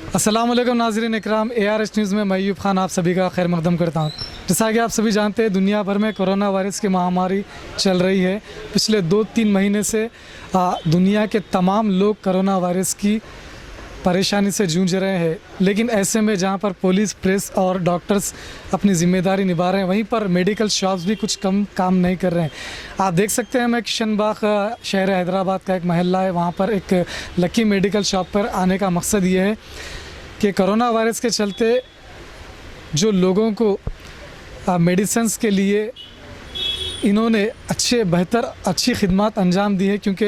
अस्सलाम वालेकुम नाज़रीन इकराम, ARH न्यूज़ में मैं अयूब खान आप सभी का खैर मकदम करता हूँ। जैसा कि आप सभी जानते हैं, दुनिया भर में कोरोना वायरस की महामारी चल रही है। पिछले 2-3 महीने से दुनिया के तमाम लोग कोरोना वायरस की परेशानी से जूझ रहे हैं। लेकिन ऐसे में जहाँ पर पुलिस, प्रेस और डॉक्टर्स अपनी ज़िम्मेदारी निभा रहे हैं, वहीं पर मेडिकल शॉप्स भी कुछ कम काम नहीं कर रहे हैं। आप देख सकते हैं, मैं किशन बाग शहर हैदराबाद का एक महल्ला है, वहाँ पर एक लकी मेडिकल शॉप पर आने का मकसद ये है कि कोरोना वायरस के चलते जो लोगों को मेडिसिन्स के लिए इन्होंने अच्छी खिदमत अंजाम दी है, क्योंकि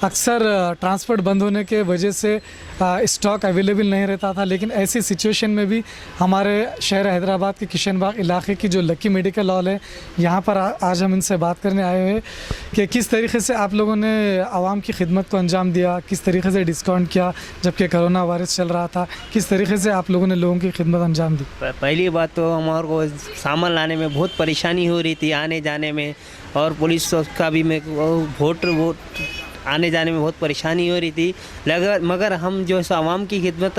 अक्सर ट्रांसपोर्ट बंद होने के वजह से स्टॉक अवेलेबल नहीं रहता था। लेकिन ऐसी सिचुएशन में भी हमारे शहर हैदराबाद के किशन बाग इलाके की जो लकी मेडिकल हॉल है, यहाँ पर आज हम इनसे बात करने आए हुए हैं कि किस तरीके से आप लोगों ने आवाम की खिदमत को अंजाम दिया, किस तरीके से डिस्काउंट किया जबकि कोरोना वायरस चल रहा था, किस तरीके से आप लोगों ने लोगों की खिदमत अंजाम दी। पहली बात तो हमारे को सामान लाने में बहुत परेशानी हो रही थी, आने जाने में, और पुलिस का भी मैं वोट आने जाने में बहुत परेशानी हो रही थी। मगर हम जो है सो आवाम की खिदमत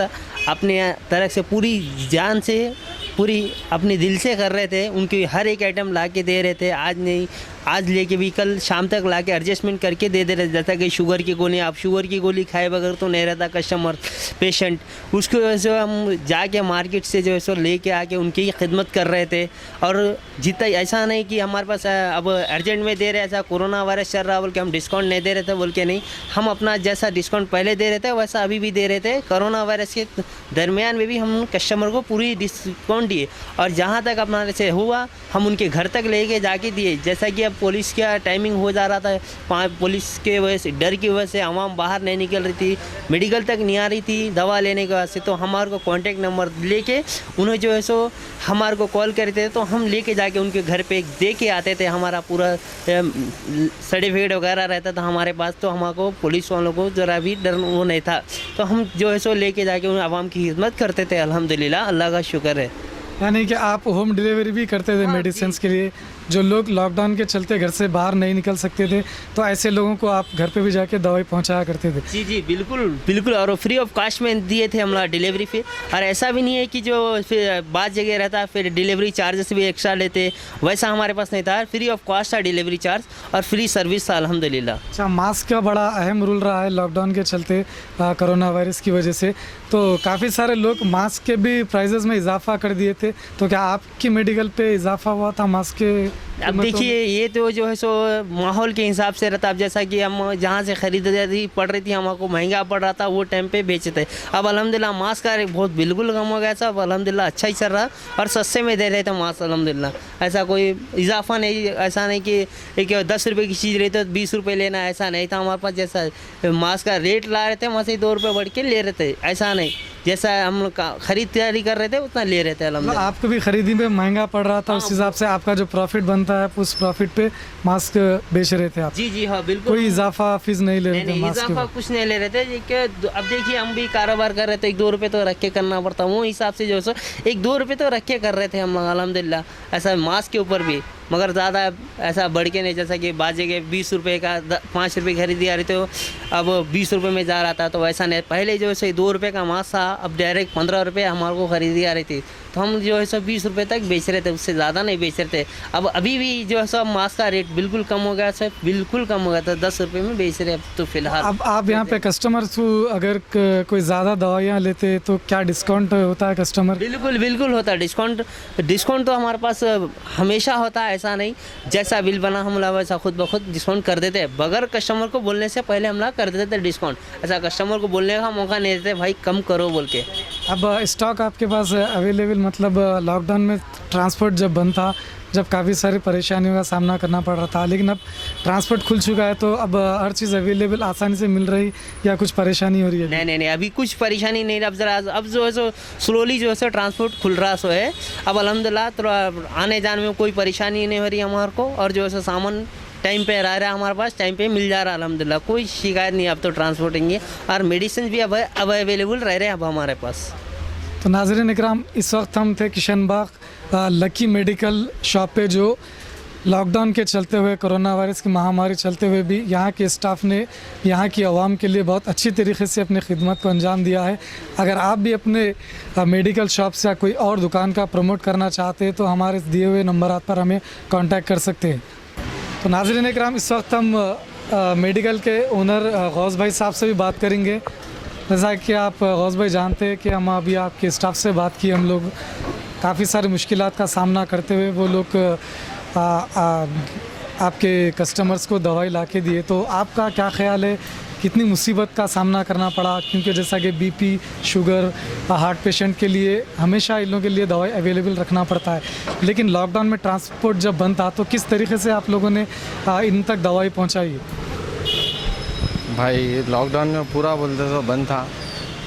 अपने तरह से पूरी जान से, पूरी अपने दिल से कर रहे थे। उनकी हर एक आइटम ला के दे रहे थे। आज नहीं, आज लेके भी कल शाम तक ला के एडजस्टमेंट करके दे रहे थे। जैसा कि शुगर की गोली, आप शुगर की गोली खाए बगैर तो नहीं रहता कस्टमर, पेशेंट। उसको वजह से हम जाके मार्केट से जो है सो लेके आके उनकी खिदमत कर रहे थे। और जितना ऐसा नहीं कि हमारे पास अब अर्जेंट में दे रहे, ऐसा कोरोना वायरस चल रहा बोल के हम डिस्काउंट नहीं दे रहे थे बोल के नहीं, हम अपना जैसा डिस्काउंट पहले दे रहे थे वैसा अभी भी दे रहे थे। कोरोना वायरस के दरमियान में भी हम कस्टमर को पूरी डिस्काउंट दिए, और जहाँ तक अपना से हुआ हम उनके घर तक लेके जाके दिए। जैसा कि अब पुलिस का टाइमिंग हो जा रहा था, पुलिस के वजह से, डर की वजह से आवाम बाहर नहीं निकल रही थी, मेडिकल तक नहीं आ रही थी दवा लेने के वास्ते, तो हमारे को कॉन्टेक्ट नंबर लेके उन्हें जो है सो हमारे को कॉल करते थे, तो हम लेके जाके उनके घर पे दे के आते थे। हमारा पूरा सर्टिफिकेट वगैरह रहता था हमारे पास, तो हमारे को पुलिस वालों को ज़रा भी डर वो नहीं था। तो हम जो है सो लेके जाके उन आवाम की खिदमत करते थे। अल्हम्दुलिल्लाह, अल्लाह का शुक्र है। यानी कि आप होम डिलीवरी भी करते थे मेडिसिन के लिए। जो लोग लॉकडाउन के चलते घर से बाहर नहीं निकल सकते थे, तो ऐसे लोगों को आप घर पे भी जाके दवाई पहुंचाया करते थे। जी जी बिल्कुल बिल्कुल, और फ्री ऑफ कास्ट में दिए थे हम डिलीवरी फी। और ऐसा भी नहीं है कि जो फिर बाद जगह रहता फिर डिलीवरी चार्जेस भी एक्स्ट्रा लेते, वैसा हमारे पास नहीं था। फ्री ऑफ कास्ट था डिलीवरी चार्ज, और फ्री सर्विस था अल्हम्दुलिल्लाह। अच्छा, मास्क का बड़ा अहम रोल रहा है लॉकडाउन के चलते कोरोना वायरस की वजह से, तो काफ़ी सारे लोग मास्क के भी प्राइजेज़ में इजाफा कर दिए थे। तो क्या आपकी मेडिकल पे इजाफा हुआ था मास्क के? अब देखिए, ये तो जो है सो माहौल के हिसाब से रहता। अब जैसा कि हम जहाँ से खरीदारी पड़ रही थी, हमको महंगा पड़ रहा था, वो टाइम पे बेचे थे। अब अल्हम्दुलिल्लाह मास्क का रेट बहुत बिल्कुल कम हो गया था। अब अल्हम्दुलिल्लाह अच्छा ही चल रहा, और सस्ते में दे रहे थे मास्क अल्हम्दुलिल्लाह। ऐसा कोई इजाफा नहीं, ऐसा नहीं कि एक 10 रुपये की चीज़ रही तो 20 रुपये लेना, ऐसा नहीं था हमारे पास। जैसा मास्क का रेट ला रहे थे वहाँ से 2 रुपये बढ़ के ले रहे थे, ऐसा नहीं। जैसा हम खरीदारी कर रहे थे उतना ले रहे थे अल्हम्दुलिल्लाह। आपको भी खरीदी में महंगा पड़ रहा था, उस हिसाब से आपका जो प्रॉफिट बनता है उस प्रॉफिट पे मास्क बेच रहे थे आप? जी जी हाँ बिल्कुल, कोई इजाफा फीस नहीं ले रहे थे मास्क के? इजाफा कुछ नहीं ले रहे थे। अब देखिए, हम भी कारोबार कर रहे थे, 1-2 रुपये तो रख के करना पड़ता, वो हिसाब से जो है 1-2 रुपये तो रख के कर रहे थे हम अल्हम्दुलिल्लाह। ऐसा मास्क के ऊपर भी, मगर ज़्यादा ऐसा बढ़ के नहीं। जैसा कि बाजे के 20 रुपये का 5 रुपये खरीदी आ रही, तो अब 20 रुपये में जा रहा था, तो वैसा नहीं। पहले जो है 2 रुपये का मास्क था, अब डायरेक्ट 15 रुपये हमारे को खरीदी आ रही थी, तो हम जो है 20 रुपये तक बेच रहे थे, उससे ज़्यादा नहीं बेच रहे थे। अब अभी भी जो है मास्क का रेट बिल्कुल कम हो गया, सर बिल्कुल कम हो गया था, 10 रुपये में बेच रहे अब तो फिलहाल। अब आप यहाँ पे कस्टमर को अगर कोई ज़्यादा दवाइयाँ लेते तो क्या डिस्काउंट होता है कस्टमर? बिल्कुल बिल्कुल होता है डिस्काउंट तो हमारे पास हमेशा होता है। ऐसा नहीं, जैसा बिल बना हम लोग वैसा खुद ब खुद डिस्काउंट कर देते हैं, बगैर कस्टमर को बोलने से पहले हम लोग कर देते थे डिस्काउंट। ऐसा कस्टमर को बोलने का मौका नहीं देते, भाई कम करो बोल के। अब स्टॉक आपके पास अवेलेबल, मतलब लॉकडाउन में ट्रांसपोर्ट जब बंद था, जब काफ़ी सारी परेशानियों का सामना करना पड़ रहा था, लेकिन अब ट्रांसपोर्ट खुल चुका है, तो अब हर चीज़ अवेलेबल आसानी से मिल रही, या कुछ परेशानी हो रही है? नहीं, अभी कुछ परेशानी नहीं। अब जरा अब जो है सो स्लोली जो है सो ट्रांसपोर्ट खुल रहा सो है। अब अल्हम्दुलिल्लाह तो आने जाने में कोई परेशानी नहीं हो रही हमारे को, और जो है सो सामान टाइम पे रह रहा है हमारे पास, टाइम पे मिल जा रहा है अल्हम्दुलिल्लाह, कोई शिकायत नहीं। अब तो ट्रांसपोर्टिंग है, और मेडिसिन भी अब अवेलेबल रह रहे हैं अब हमारे पास। तो नाज़रीन इकराम, इस वक्त हम थे किशन बाग लकी मेडिकल शॉप पे, जो लॉकडाउन के चलते हुए, कोरोना वायरस की महामारी चलते हुए भी यहाँ के स्टाफ ने यहाँ की आवाम के लिए बहुत अच्छी तरीके से अपनी खिदमत को अंजाम दिया है। अगर आप भी अपने मेडिकल शॉप्स या कोई और दुकान का प्रमोट करना चाहते हैं तो हमारे दिए हुए नंबर पर हमें कांटेक्ट कर सकते हैं। तो नाज़रीन इकराम, इस वक्त हम मेडिकल के ओनर गौस भाई साहब से भी बात करेंगे। जैसा कि आप गौस भाई जानते हैं कि हम अभी आपके स्टाफ से बात की, हम लोग काफ़ी सारी मुश्किलात का सामना करते हुए वो लोग आपके कस्टमर्स को दवाई ला के दिए। तो आपका क्या ख्याल है, कितनी मुसीबत का सामना करना पड़ा? क्योंकि जैसा कि बीपी, शुगर, हार्ट पेशेंट के लिए हमेशा इन लोगों के लिए दवाई अवेलेबल रखना पड़ता है, लेकिन लॉकडाउन में ट्रांसपोर्ट जब बंद था तो किस तरीके से आप लोगों ने इन तक दवाई पहुंचाई? भाई लॉकडाउन में पूरा बोलते तो बंद था,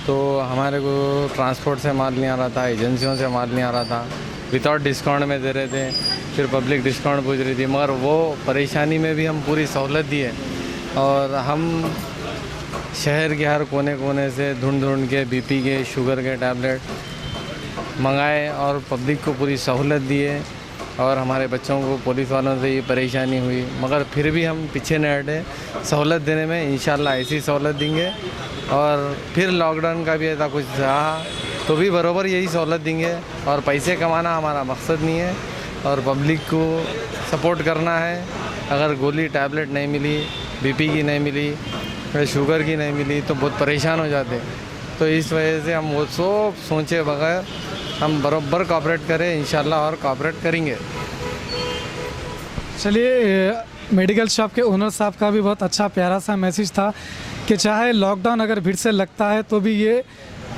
तो हमारे को ट्रांसपोर्ट से माल नहीं आ रहा था, एजेंसियों से माल नहीं आ रहा था, विदाउट डिस्काउंट में दे रहे थे, फिर पब्लिक डिस्काउंट पूछ रही थी, मगर वो परेशानी में भी हम पूरी सहूलत दी है। और हम शहर के हर कोने कोने से ढूंढ के बीपी के, शुगर के टैबलेट मंगाए और पब्लिक को पूरी सहूलत दी है। और हमारे बच्चों को पुलिस वालों से ये परेशानी हुई, मगर फिर भी हम पीछे नहीं हटे, सहूलत देने में इंशाल्लाह ऐसी सहूलत देंगे। और फिर लॉकडाउन का भी ऐसा कुछ रहा तो भी बराबर यही सहूलत देंगे। और पैसे कमाना हमारा मकसद नहीं है, और पब्लिक को सपोर्ट करना है। अगर गोली टैबलेट नहीं मिली, बीपी की नहीं मिली, शुगर की नहीं मिली तो बहुत परेशान हो जाते। तो इस वजह से हम वो सब सोचे बगैर हम बराबर कोऑपरेट करें इंशाल्लाह, और कोऑपरेट करेंगे। चलिए, मेडिकल शॉप के ओनर साहब का भी बहुत अच्छा प्यारा सा मैसेज था कि चाहे लॉकडाउन अगर भीड़ से लगता है तो भी ये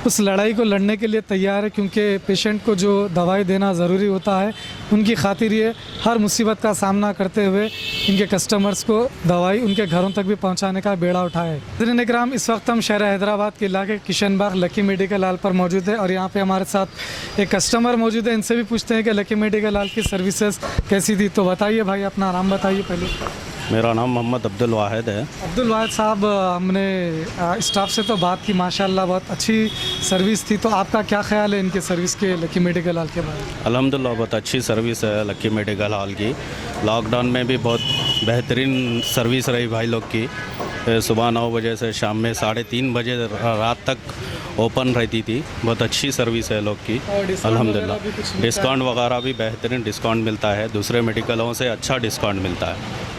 उस लड़ाई को लड़ने के लिए तैयार है, क्योंकि पेशेंट को जो दवाई देना ज़रूरी होता है, उनकी खातिर ये हर मुसीबत का सामना करते हुए इनके कस्टमर्स को दवाई उनके घरों तक भी पहुंचाने का बेड़ा उठाए। नाज़रीन इकराम, इस वक्त हम शहर हैदराबाद के इलाके किशन बाग लकी मेडिकल हॉल पर मौजूद है और यहाँ पे हमारे साथ एक कस्टमर मौजूद है। इनसे भी पूछते हैं कि लकी मेडिकल हॉल की सर्विसेज कैसी थी। तो बताइए भाई, अपना नाम बताइए पहले। मेरा नाम मोहम्मद अब्दुल वाहिद है। अब्दुल वाहिद साहब, हमने स्टाफ से तो बात की, माशाल्लाह बहुत अच्छी सर्विस थी। तो आपका क्या ख्याल है इनके सर्विस के, लकी मेडिकल हॉल के बारे में? अल्हम्दुलिल्लाह बहुत अच्छी सर्विस है लकी मेडिकल हॉल की। लॉकडाउन में भी बहुत बेहतरीन सर्विस रही भाई लोग की। सुबह 9 बजे से शाम में 3:30 बजे रात तक ओपन रहती थी। बहुत अच्छी सर्विस है लोग की अल्हम्दुलिल्लाह। डिस्काउंट वगैरह भी बेहतरीन डिस्काउंट मिलता है, दूसरे मेडिकलों से अच्छा डिस्काउंट मिलता है।